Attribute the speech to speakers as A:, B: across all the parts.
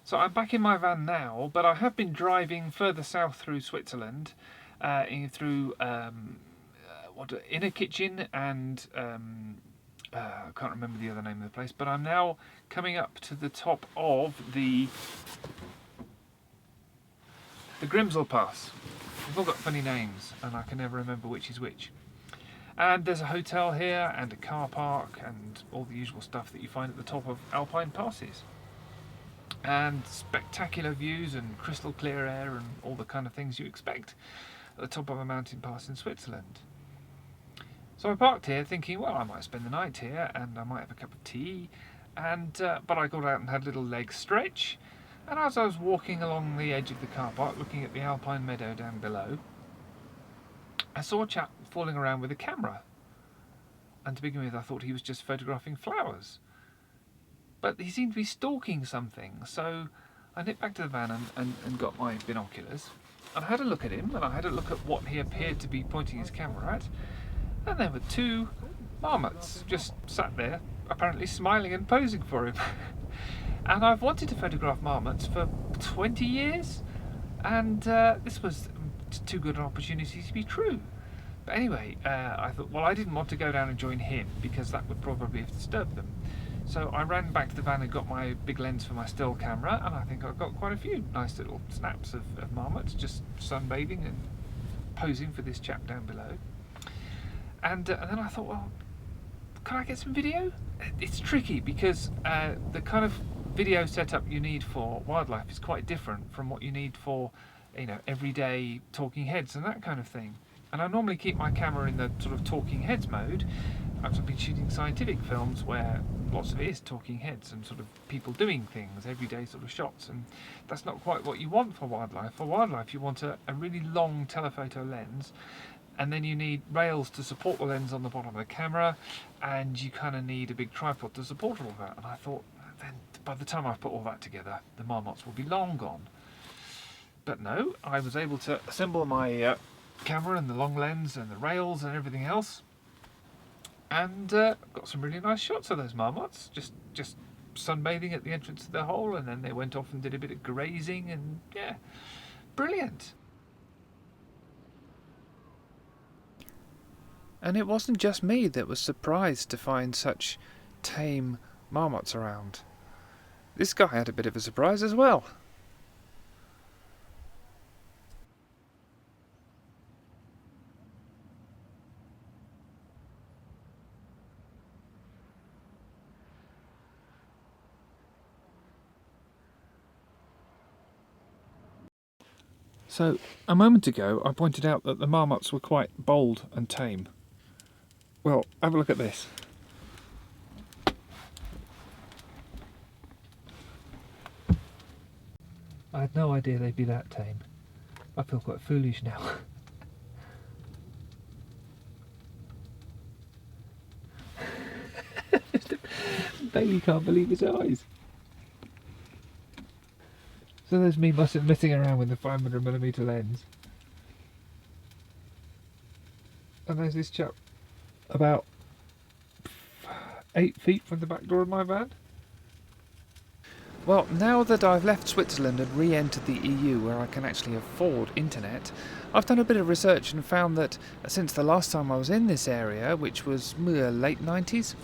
A: So I'm back in my van now, but I have been driving further south through Switzerland, through Inner Kitchen and I can't remember the other name of the place. But I'm now coming up to the top of the Grimsel Pass. They've all got funny names, and I can never remember which is which. And there's a hotel here, and a car park, and all the usual stuff that you find at the top of Alpine passes. And spectacular views and crystal clear air and all the kind of things you expect at the top of a mountain pass in Switzerland. So I parked here thinking, well, I might spend the night here and I might have a cup of tea, but I got out and had a little leg stretch, and as I was walking along the edge of the car park looking at the Alpine meadow down below, I saw a chap fooling around with a camera, and to begin with I thought he was just photographing flowers. But he seemed to be stalking something, so I nipped back to the van and got my binoculars. And I had a look at him, and I had a look at what he appeared to be pointing his camera at. And there were two marmots just sat there, apparently smiling and posing for him. And I've wanted to photograph marmots for 20 years, and this was too good an opportunity to be true. But anyway, I thought, well, I didn't want to go down and join him, because that would probably have disturbed them. So I ran back to the van and got my big lens for my still camera, and I think I got quite a few nice little snaps of marmots just sunbathing and posing for this chap down below. And then I thought, well, can I get some video? It's tricky because the kind of video setup you need for wildlife is quite different from what you need for, everyday talking heads and that kind of thing. And I normally keep my camera in the sort of talking heads mode. I've been shooting scientific films where lots of it is talking heads and sort of people doing things, everyday sort of shots, and that's not quite what you want for wildlife. For wildlife you want a really long telephoto lens, and then you need rails to support the lens on the bottom of the camera, and you kind of need a big tripod to support all of that. And I thought, then by the time I've put all that together, the marmots will be long gone. But no, I was able to assemble my camera and the long lens and the rails and everything else, and got some really nice shots of those marmots just sunbathing at the entrance of the hole, and then they went off and did a bit of grazing, and yeah, brilliant. And it wasn't just me that was surprised to find such tame marmots around. This guy had a bit of a surprise as well. So, a moment ago I pointed out that the marmots were quite bold and tame. Well, have a look at this. I had no idea they'd be that tame. I feel quite foolish now. Bailey can't believe his eyes. So there's me messing around with the 500mm lens. And there's this chap about 8 feet from the back door of my van. Well, now that I've left Switzerland and re-entered the EU where I can actually afford internet, I've done a bit of research and found that since the last time I was in this area, which was late 90s,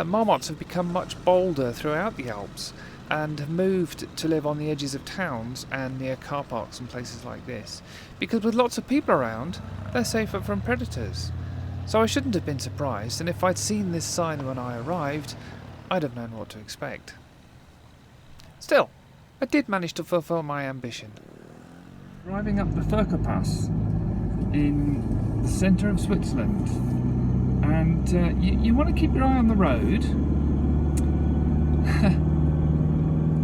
A: marmots have become much bolder throughout the Alps and have moved to live on the edges of towns and near car parks and places like this, because with lots of people around, they're safer from predators. So I shouldn't have been surprised, and if I'd seen this sign when I arrived, I'd have known what to expect. Still, I did manage to fulfill my ambition. Driving up the Furka Pass in the centre of Switzerland, and you want to keep your eye on the road,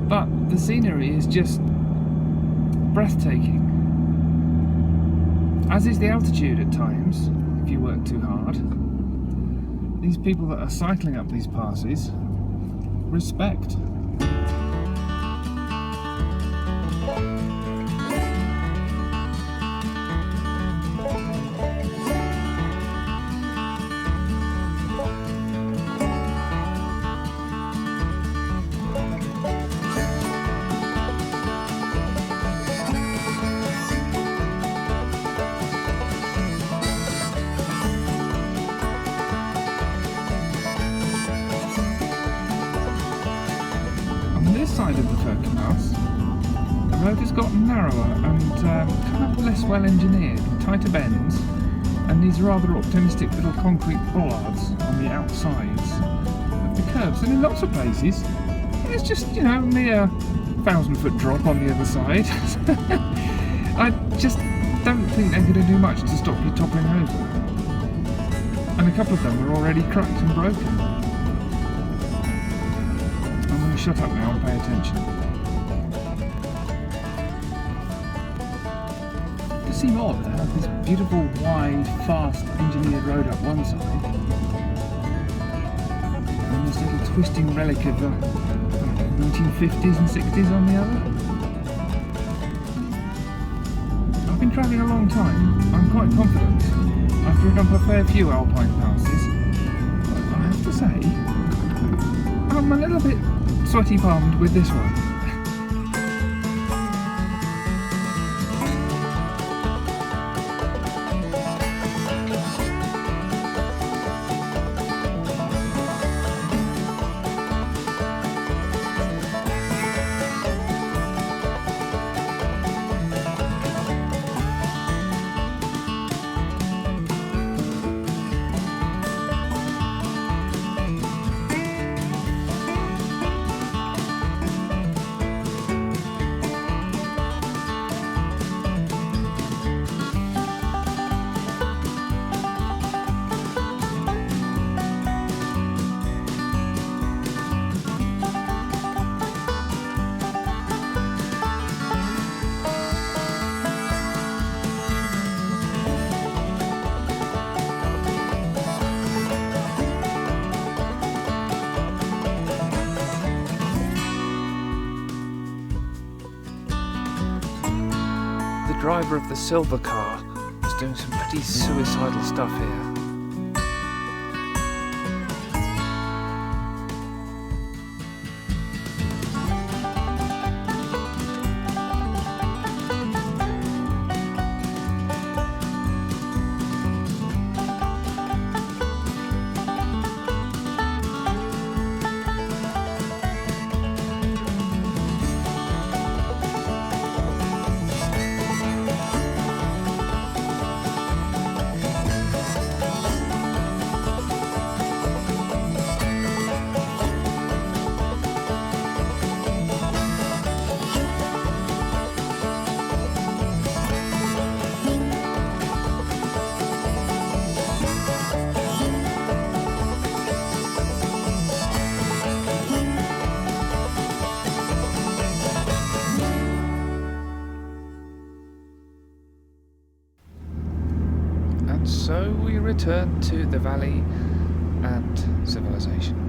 A: but the scenery is just breathtaking, as is the altitude at times if you work too hard. These people that are cycling up these passes, respect. on this side of the furry pass, the road has gotten narrower and kind of less well engineered, tighter bends, and these rather optimistic little concrete bollards on the outsides of the curbs. And in lots of places, it's just, you know, a mere 1,000-foot drop on the other side. I just don't think they're going to do much to stop you toppling over. And a couple of them are already cracked and broken. I'm going to shut up now and pay attention. It seems odd to have this beautiful, wide, fast, engineered road up one side, and this little twisting relic of the 1950s and 60s on the other. I've been travelling a long time. I'm quite confident. I've driven up a fair few Alpine passes. But I have to say, I'm a little bit sweaty palmed with this one. The driver of the silver car is doing some pretty suicidal stuff here. So we return to the valley and civilization.